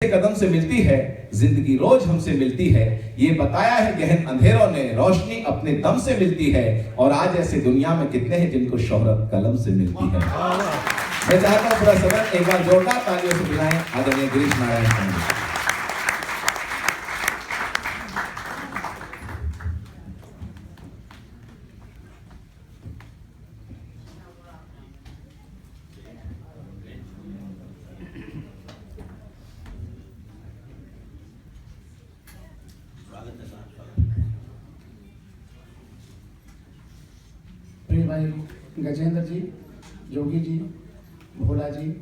कदम से मिलती है, जिंदगी रोज हमसे मिलती है। ये बताया है गहन अंधेरों ने, रोशनी अपने दम से मिलती है। और आज ऐसे दुनिया में कितने हैं जिनको शोहरत कलम से मिलती है। मैं चाहता हूं पूरा सदन एक बार जोरदार तालियों से बुलाएं आदरणीय गिरीश नारायण पंडित। प्रिय भाई गजेंद्र जी, जोगी जी, भोला जी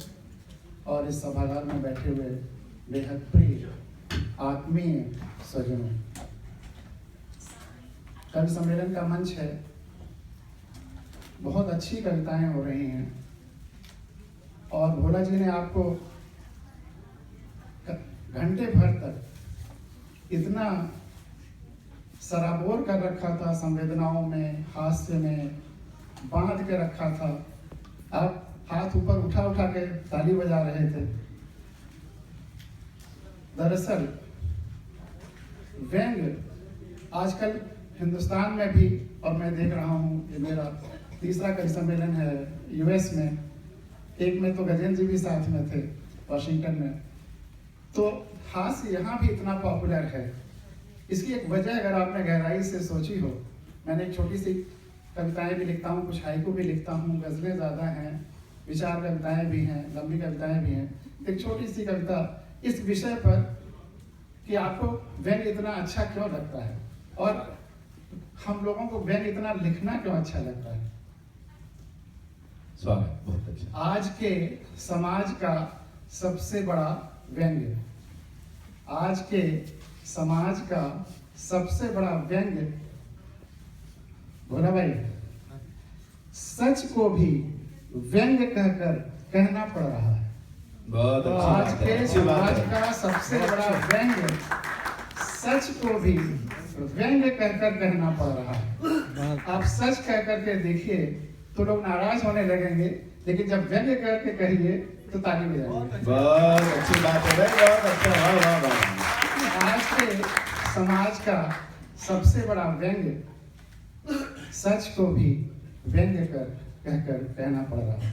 और इस सभागार में बैठे हुए बेहद प्रिय आत्मीय स्वजनों, कवि सम्मेलन का मंच है। बहुत अच्छी कविताएं हो रही हैं और भोला जी ने आपको घंटे भर तक इतना सराबोर कर रखा था, संवेदनाओं में, हास्य में बांध के रखा था। आप हाथ ऊपर उठा उठा के ताली बजा रहे थे। दरअसल व्यंग्य आजकल हिंदुस्तान में भी, और मैं देख रहा हूँ, ये मेरा तीसरा कवि सम्मेलन है यूएस में, एक में तो गजेंद्र जी भी साथ में थे वाशिंगटन में, तो हास्य यहाँ भी इतना पॉपुलर है। इसकी एक वजह अगर आपने गहराई से सोची हो, मैंने एक छोटी सी कविताएं भी लिखता हूँ, कुछ हाइकू भी लिखता हूँ, गज़लें ज़्यादा हैं, विचार कविताएं भी हैं, लंबी कविताएं भी हैं। एक छोटी सी कविता इस विषय पर कि आपको व्यंग्य इतना अच्छा क्यों लगता है और हम लोगों को व्यंग्य इतना लिखना क्यों अच्छा लगता है। स्वागत, बहुत अच्छा। आज के समाज का सबसे बड़ा व्यंग्य, आज के समाज का सबसे बड़ा व्यंग्य, भोला भाई, सच को भी व्यंग्य कहकर कहना पड़ रहा है। बहुत अच्छा। आज के समाज का सबसे बड़ा व्यंग्य सच को भी व्यंग्य कहकर कहना पड़ रहा है। आप सच कह करके देखिए तो लोग नाराज होने लगेंगे, लेकिन जब व्यंग्य करके कहिए तो ताली बजाएंगे। बहुत अच्छी बात है भाई, बहुत अच्छा। वाह वाह वाह। आज के समाज का सबसे बड़ा व्यंग्य सच को भी व्यंग्य कर कहकर कहना पड़ रहा है।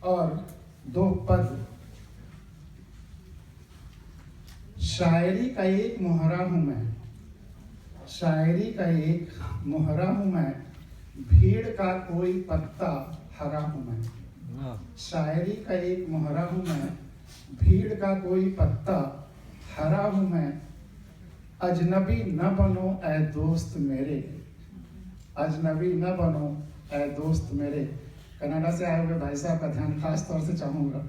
और दो पद, शायरी का एक मोहरा हूं मैं, शायरी का एक मोहरा हूं मैं, भीड़ का कोई पत्ता हरा हूं मैं। शायरी का एक मोहरा हूं मैं, भीड़ का कोई पत्ता हरा हूं मैं। अजनबी न बनो ऐ दोस्त मेरे, अजनबी न बनो ऐ दोस्त मेरे। कनाडा से आए हुए भाई साहब का ध्यान खास तौर से चाहूंगा।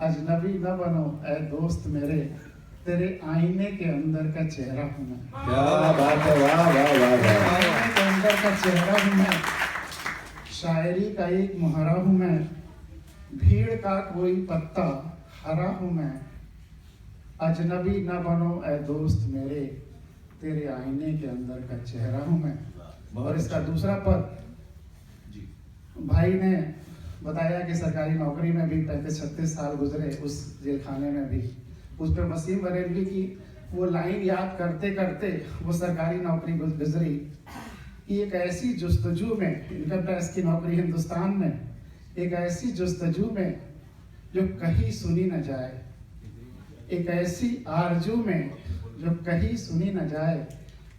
अजनबी न बनो ऐ दोस्त मेरे, तेरे आईने के अंदर का चेहरा हूं मैं। क्या बात है, वाह वाह वाह वाह। आईने के अंदर का चेहरा हूं मैं, शायरी का एक मुहारा हूं मैं, भीड़ का कोई पत्ता हरा हूं मैं। अजनबी न बनो ऐ दोस्त मेरे, तेरे आईने के अंदर का चेहरा हूं मैं। और इसका दूसरा पद, भाई ने बताया कि सरकारी नौकरी में भी 35-36 साल गुजरे, उस जेल खाने में भी। उस पर वसीम बरेलवी की वो लाइन याद करते करते वो सरकारी नौकरी गुजरी कि एक ऐसी जुस्तजू में, इनकम टैक्स की नौकरी हिंदुस्तान में, एक ऐसी जुस्तजू में जो कहीं सुनी न जाए, एक ऐसी आरजू में जो कहीं सुनी न जाए,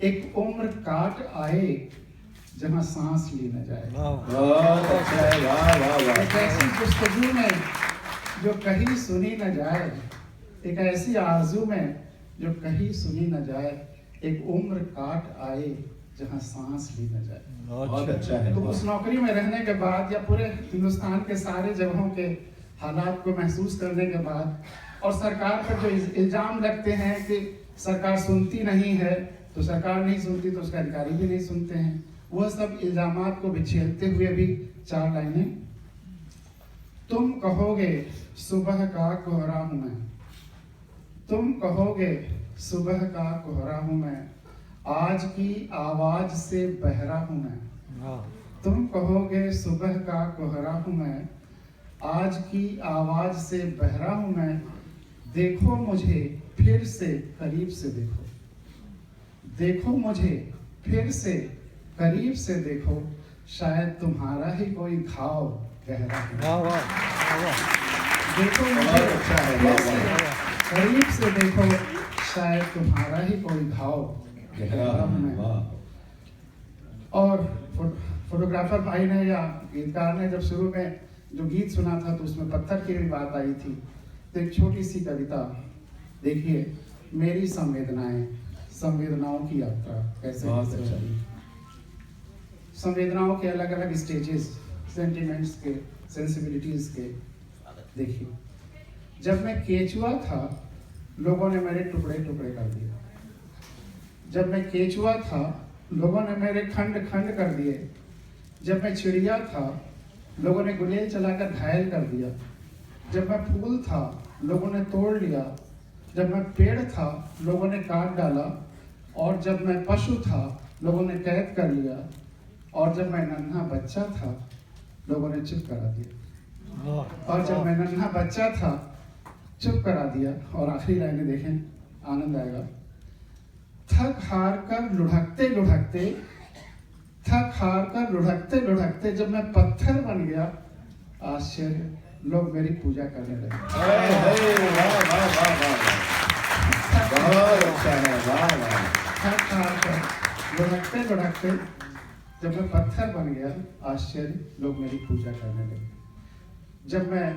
एक उम्र काट आए जहां सांस ली न जाए। बहुत अच्छा है, वाह वाह वाह। एक ऐसी जुस्तजू में जो कहीं सुनी न जाए, एक ऐसी आरजू में जो कहीं सुनी न जाए, एक उम्र काट आए जहां सांस ली न जाए। बहुत अच्छा है। तो उस नौकरी में रहने के बाद या पूरे हिंदुस्तान के सारे जगहों के हालात को महसूस करने के बाद, और सरकार पर जो इल्जाम लगते हैं कि सरकार सुनती नहीं है, तो सरकार नहीं सुनती तो उसके अधिकारी भी नहीं सुनते हैं, वह सब इल्जामात को बिछेलते हुए भी चार लाइनें। तुम कहोगे सुबह का कोहरा हूं मैं, तुम कहोगे सुबह का कोहरा हूं मैं, आज की आवाज से बहरा हूं मैं। तुम कहोगे सुबह का कोहरा हूं मैं, आज की आवाज से बहरा हूं मैं, देखो मुझे फिर से करीब से देखो, देखो मुझे फिर से करीब से देखो, शायद तुम्हारा ही कोई घाव गहरा है। देखो मुझे फिर से करीब से देखो, शायद तुम्हारा ही कोई घाव गहरा हूं मैं। और फोटोग्राफर भाई ने या गीतकार ने जब शुरू में जो गीत सुना था तो उसमें पत्थर की भी बात आई थी। तो एक छोटी सी कविता देखिए, मेरी संवेदनाएं, संवेदनाओं की यात्रा कैसे चली। संवेदनाओं के अलग अलग स्टेजेस, सेंटिमेंट्स के, सेंसिबिलिटीज के। देखिए, जब मैं केचुआ था लोगों ने मेरे टुकड़े टुकड़े कर दिए। जब मैं केचुआ था लोगों ने मेरे खंड खंड कर दिए। जब मैं चिड़िया था लोगों ने गुलेल चलाकर घायल कर दिया। जब मैं फूल था लोगों ने तोड़ लिया। जब मैं पेड़ था लोगों ने काट डाला। और जब मैं पशु था लोगों ने कैद कर लिया। और जब मैं नन्हा बच्चा था लोगों ने चुप करा दिया। और जब मैं नन्हा बच्चा था चुप करा दिया। और आखिरी लाइनें देखें, आनंद आएगा। थक हार कर लुढ़कते लुढ़कते, थक हार कर लुढ़कते लुढ़कते जब मैं पत्थर बन गया, आश्चर्य, लोग मेरी पूजा करने लगे। थक हार कर लुढ़कते लुढ़कते जब मैं पत्थर बन गया, आश्चर्य, लोग मेरी पूजा करने लगे। जब मैं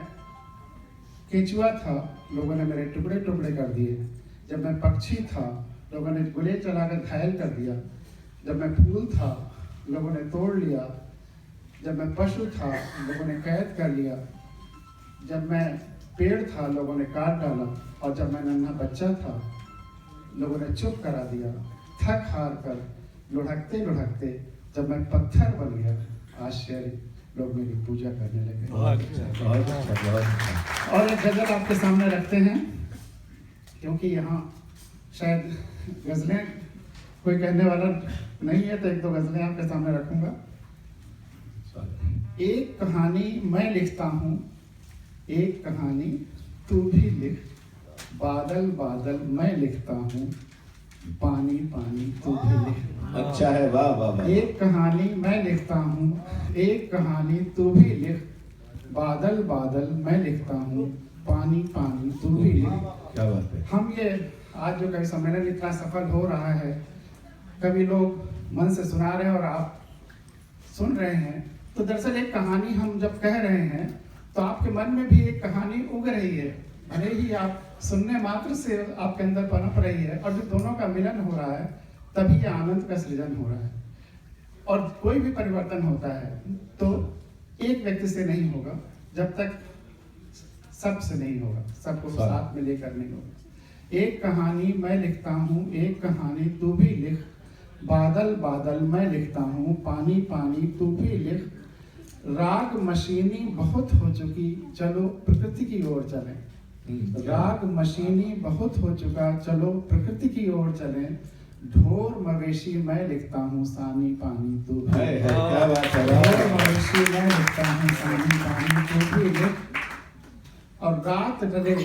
केचुआ था लोगों ने मेरे टुकड़े टुकड़े कर दिए। जब मैं पक्षी था लोगों ने गुलेल चलाकर घायल कर दिया। जब मैं फूल था लोगों ने तोड़ लिया। जब मैं पशु था लोगों ने कैद कर लिया। जब मैं पेड़ था लोगों ने काट डाला। और जब मैं नन्हा बच्चा था लोगों ने चुप करा दिया। थक हार कर लुढ़कते लुढ़कते जब मैं पत्थर बन गया, आश्चर्य, लोग मेरी पूजा करने लगे। और एक गजल आपके सामने रखते हैं, क्योंकि यहाँ शायद गजलें कोई कहने वाला नहीं है, तो एक दो गजलें आपके सामने रखूंगा। एक कहानी मैं लिखता हूँ, एक कहानी तू भी लिख, बादल बादल मैं लिखता हूँ, पानी पानी तू भी लिख। अच्छा है, वाह वाह वाह। एक कहानी मैं लिखता हूँ, एक कहानी तू भी लिख, बादल बादल मैं लिखता हूँ, पानी पानी तू भी लिख। क्या बात है। हम ये आज जो कवि सम्मेलन इतना सफल हो रहा है, कभी लोग मन से सुना रहे हैं और आप सुन रहे हैं, तो दरअसल एक कहानी हम जब कह रहे हैं तो आपके मन में भी एक कहानी उग रही है। भले ही आप सुनने मात्र से आपके अंदर पनप रही है, और जब दोनों का मिलन हो रहा है तभी ये आनंद का सृजन हो रहा है। और कोई भी परिवर्तन होता है तो एक व्यक्ति से नहीं होगा, जब तक सबसे नहीं होगा, सबको साथ में लेकर नहीं होगा। एक कहानी मैं लिखता हूँ, एक कहानी तू भी लिख, बादल बादल मैं लिखता हूँ, पानी पानी तू भी लिख। राग मशीनी बहुत हो चुकी, चलो प्रकृति की ओर चलें। राग मशीनी बहुत हो चुका, चलो प्रकृति की ओर चलें। ढोर मवेशी मैं लिखता हूँ, सानी पानी तू भी लिख। क्या बात है। ढोर मवेशी मैं लिखता हूँ, सानी पानी तू भी लिख। और रात ढले,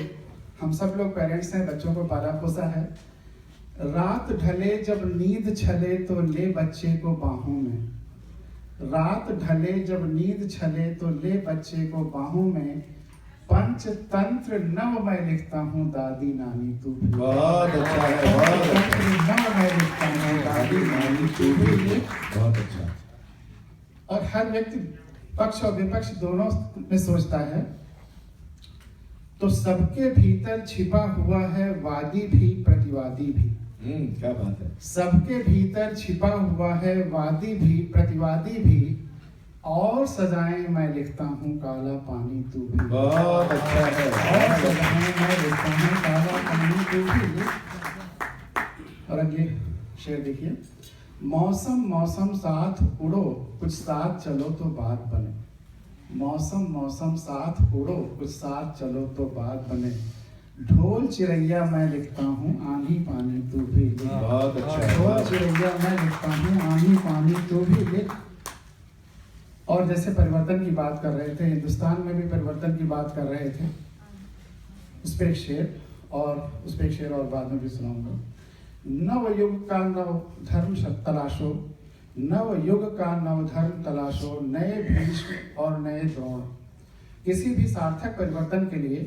हम सब लोग पेरेंट्स हैं, बच्चों को पाला पोसा है। रात ढले जब नींद छले तो ले बच्चे को बाहों में। रात ढले जब नींद छले तो ले बच्चे को बाहों में। पंचतंत्र नव मैं लिखता हूँ, दादी नानी तू भी। बहुत अच्छा है, बहुत अच्छा। नव मैं लिखता हूँ, दादी नानी तू भी लिख। बहुत अच्छा। और हर व्यक्ति पक्ष और विपक्ष दोनों में सोचता है, तो सबके भीतर छिपा हुआ है वादी भी प्रतिवादी भी। क्या बात है। सबके भीतर छिपा हुआ है वादी भी प्रतिवादी भी, और सजाएं मैं लिखता हूँ, काला पानी तू भी। बहुत अच्छा है। और सजाएं मैं लिखता हूँ, काला पानी तू भी। और अगले शेर देखिए, मौसम मौसम साथ उड़ो, कुछ साथ चलो तो बात बने। मौसम मौसम साथ उड़ो, कुछ साथ चलो तो बात बने। ढोल चिड़ैया मैं लिखता हूँ, आंधी पानी तू भी लिख। बहुत अच्छा है। ढोल चिड़ैया मैं लिखता हूँ, आंधी पानी तू भी लिख। और जैसे परिवर्तन की बात कर रहे थे, हिंदुस्तान में भी परिवर्तन की बात कर रहे थे, उस पर एक शेर और बाद में भी सुनाऊंगा। नव युग का नव धर्म तलाशो, नव युग का नव धर्म तलाशो, नए भीष्म और नए द्रोण। किसी भी सार्थक परिवर्तन के लिए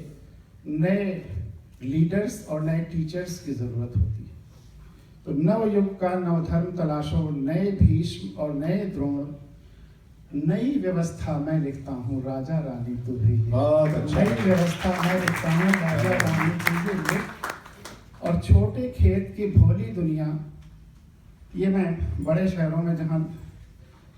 नए लीडर्स और नए टीचर्स की जरूरत होती है। तो नव युग का नव धर्म तलाशो, नए भीष्म और नए द्रोण, नई व्यवस्था मैं लिखता हूँ राजा रानी तू भी लिख। नई व्यवस्था मैं लिखता हूँ राजा रानी तू भी लिख। और छोटे खेत की भोली दुनिया, ये मैं बड़े शहरों में जहाँ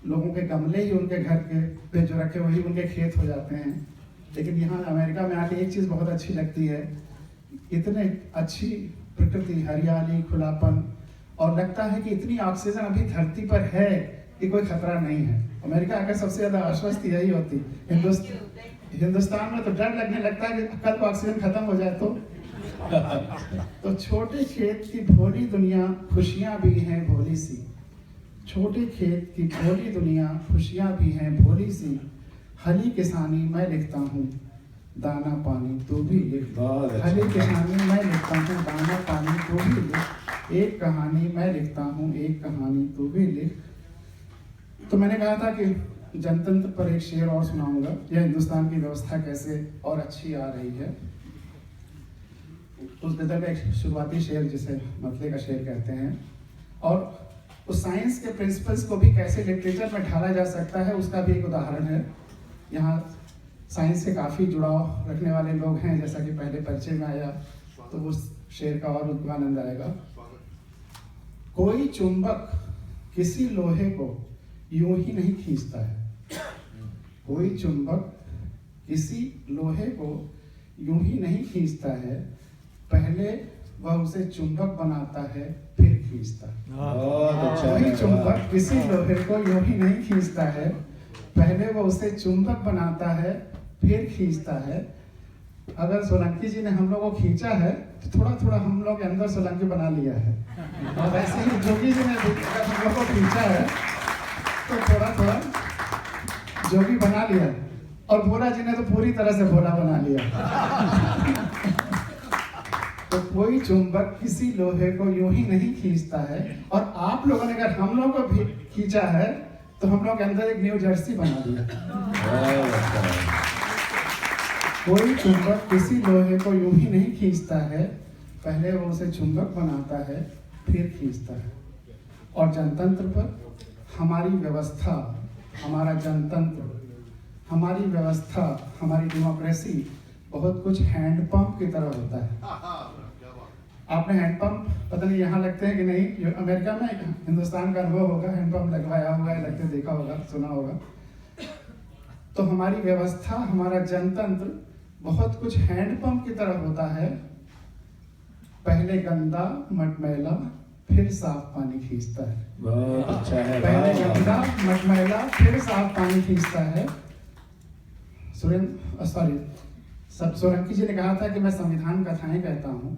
लोगों के गमले ही उनके घर के पे जो रखे वही उनके खेत हो जाते हैं, लेकिन यहाँ अमेरिका में आके एक चीज़ बहुत अच्छी लगती है, इतने अच्छी प्रकृति, हरियाली, खुलापन, और लगता है कि इतनी ऑक्सीजन अभी धरती पर है कि कोई खतरा नहीं है। अमेरिका आकर सबसे ज्यादा आश्वस्त यही होती। हिंदुस्तान में तो डर लगने लगता है कि कल को ऑक्सीजन खत्म हो जाए तो छोटे खेत की भोली दुनिया, खुशियां भी हैं भोली सी। छोटे खेत की भोली दुनिया, खुशियां भी हैं भोली सी। हली किसानी मैं लिखता हूँ दाना पानी तू भी लिख। हली किसानी मैं लिखता हूँ दाना पानी तू भी लिख। एक कहानी मैं लिखता हूँ एक कहानी तू भी लिख। तो मैंने कहा था कि जनतंत्र पर एक शेर और सुनाऊंगा, यह हिंदुस्तान की व्यवस्था कैसे और अच्छी आ रही है। उस गजल का एक शुरुआती शेर जिसे मतले का शेर कहते हैं, और उस साइंस के प्रिंसिपल्स को भी कैसे लिटरेचर में ढाला जा सकता है उसका भी एक उदाहरण है। यहाँ साइंस से काफ़ी जुड़ाव रखने वाले लोग हैं, जैसा कि पहले परिचय में आया, तो उस शेर का और आनंद आएगा। कोई चुंबक किसी लोहे को यूं ही नहीं खींचता है। कोई चुंबक किसी लोहे को यूं ही नहीं खींचता है, पहले वह उसे चुंबक बनाता है फिर खींचता है। कोई चुंबक किसी लोहे को यूं ही नहीं खींचता है, पहले वह उसे चुंबक बनाता है फिर खींचता है। अगर सोलंकी जी ने हम लोग को खींचा है तो थोड़ा थोड़ा हम लोग के अंदर सोलंकी बना लिया है, और वैसे ही जोगी जी ने अगर हम लोग को खींचा है तो थोड़ा थोड़ा जोगी बना लिया, और भोला जी ने तो पूरी तरह से भोला बना लिया। तो कोई चुंबक किसी लोहे को यूं ही नहीं खींचता है, और आप लोगों ने अगर हम लोगों को भी खींचा है तो हम लोग के अंदर एक न्यू जर्सी बना दिया। कोई चुंबक किसी लोहे को यूं ही नहीं खींचता है, पहले वो उसे चुंबक बनाता है फिर खींचता है। और जनतंत्र पर हमारी व्यवस्था, हमारा जनतंत्र, हमारी व्यवस्था, हमारी डेमोक्रेसी बहुत कुछ हैंडपंप की तरह होता है। आपने हैंडपंप पता नहीं यहाँ लगते हैं कि नहीं, अमेरिका में हिंदुस्तान का अनुभव होगा, हैंडपंप लगवाया हुआ है, लगते देखा होगा, सुना होगा। तो हमारी व्यवस्था, हमारा जनतंत्र बहुत कुछ हैंडपंप की तरह होता है। पहले गंदा मटमैला फिर साफ पानी खींचता है। बहुत अच्छा है। पहले गंदा मटमैला फिर साफ पानी खींचता है। सोलंकी जी ने कहा था कि मैं संविधान कथाएं कहता हूँ।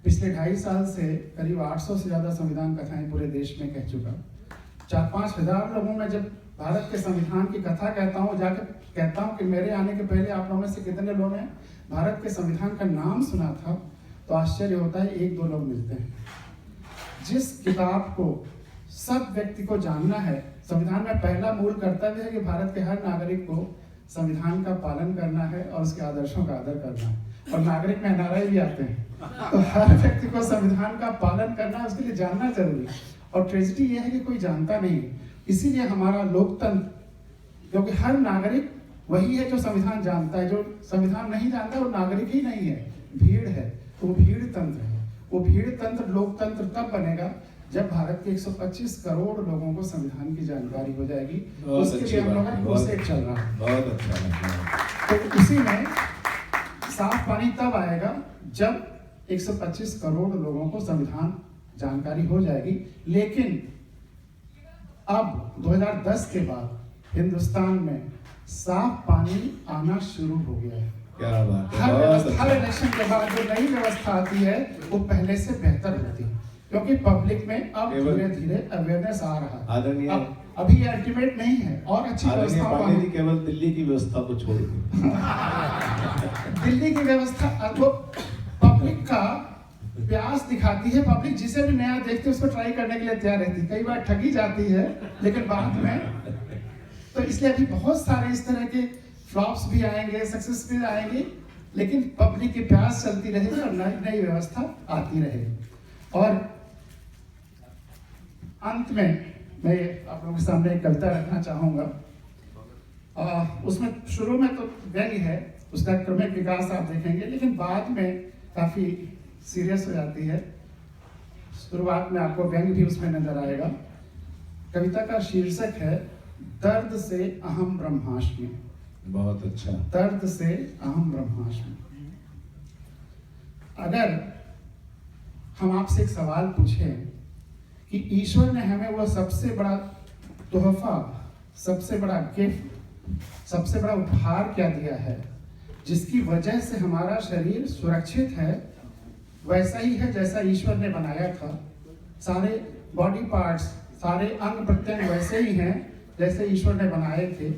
पिछले 2.5 साल से करीब 800 से ज़्यादा संविधान कथाएं पूरे देश में कह चुका। 4-5 हज़ार लोगों में जब भारत के संविधान की कथा कहता हूँ, जाकर कहता हूँ कि मेरे आने के पहले आप लोगों में से कितने लोगों ने भारत के संविधान का नाम सुना था, तो आश्चर्य होता है, 1-2 लोग मिलते हैं। जिस किताब को सब व्यक्ति को जानना है, संविधान में पहला मूल कर्तव्य है कि भारत के हर नागरिक को संविधान का पालन करना है और उसके आदर्शों का आदर करना है। और नागरिक में एनआरआई भी आते हैं, तो हर व्यक्ति को संविधान का पालन करना है, उसके लिए जानना जरूरी है। और ट्रेजेडी यह है कि कोई जानता नहीं, इसीलिए हमारा लोकतंत्र, क्योंकि हर नागरिक वही है जो संविधान जानता है, जो संविधान नहीं जानता वो नागरिक ही नहीं है, भीड़ है, तो वो भीड़ तंत्र है। वो भीड़ तंत्र, लोकतंत्र तब बनेगा जब भारत के 125 करोड़ लोगों को संविधान की जानकारी हो जाएगी। उसके लिए हम लोगों का प्रोसेस चल रहा है। बहुत अच्छा। तो उसी में साफ पानी तब आएगा जब 125 करोड़ लोगों को संविधान जानकारी हो जाएगी। लेकिन अब 2010 के बाद हिंदुस्तान में साफ पानी आना शुरू हो गया है। क्या बात है। हर इलेक्शन के बाद जो नई व्यवस्था आती है वो पहले से बेहतर होती है, क्योंकि पब्लिक में अब धीरे धीरे अवेयरनेस आ रहा है। अभी ये अल्टीमेट नहीं है, और अच्छी आदरणीय व्यवस्था पांडे जी केवल दिल्ली की व्यवस्था को छोड़ के दिल्ली की व्यवस्था वो पब्लिक का प्यास दिखाती है। पब्लिक जिसे भी नया देखती है उसको ट्राई करने के लिए तैयार रहती है, कई बार ठगी जाती है लेकिन बाद में, तो इसलिए अभी बहुत सारे इस तरह के फ्लॉप्स भी आएंगे, सक्सेस भी आएंगे, लेकिन पब्लिक की प्यास चलती रहेगी और नई नई व्यवस्था आती रहेगी। और अंत में मैं आप लोगों के सामने एक कविता रखना चाहूंगा। उसमें शुरू में तो व्यंग्य है, उसका क्रमिक विकास आप देखेंगे, लेकिन बाद में काफी सीरियस हो जाती है। शुरुआत में आपको व्यंग्य भी उसमें नजर आएगा। कविता का शीर्षक है दर्द से अहम ब्रह्मास्मि। बहुत अच्छा। दर्द से अहम ब्रह्मास्मि। अगर हम आपसे एक सवाल पूछें कि ईश्वर ने हमें वो सबसे बड़ा तोहफा, सबसे बड़ा गिफ्ट, सबसे बड़ा उपहार क्या दिया है जिसकी वजह से हमारा शरीर सुरक्षित है, वैसा ही है जैसा ईश्वर ने बनाया था। सारे बॉडी पार्ट्स, सारे अंग प्रत्यंग वैसे ही हैं जैसे ईश्वर ने बनाए थे।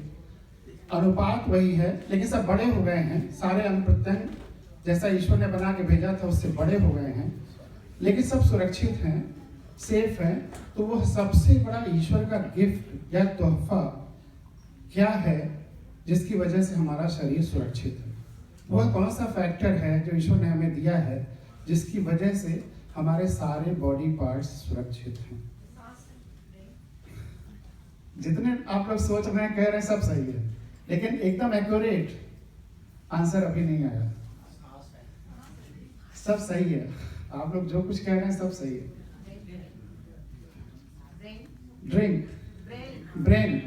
अनुपात वही है, लेकिन सब बड़े हो गए हैं। सारे अंग प्रत्यंग जैसा ईश्वर ने बना के भेजा था उससे बड़े हो गए हैं, लेकिन सब सुरक्षित हैं, सेफ हैं। तो वो सबसे बड़ा ईश्वर का गिफ्ट या तोहफा क्या है जिसकी वजह से हमारा शरीर सुरक्षित है? वह कौन सा फैक्टर है जो ईश्वर ने हमें दिया है जिसकी वजह से हमारे सारे बॉडी पार्ट्स सुरक्षित हैं? जितने आप लोग सोच रहे हैं, कह रहे हैं, सब सही है, लेकिन एकदम एक्यूरेट आंसर अभी नहीं आया। सब सही है, आप लोग जो कुछ कह रहे हैं सब सही है। Drink, brain,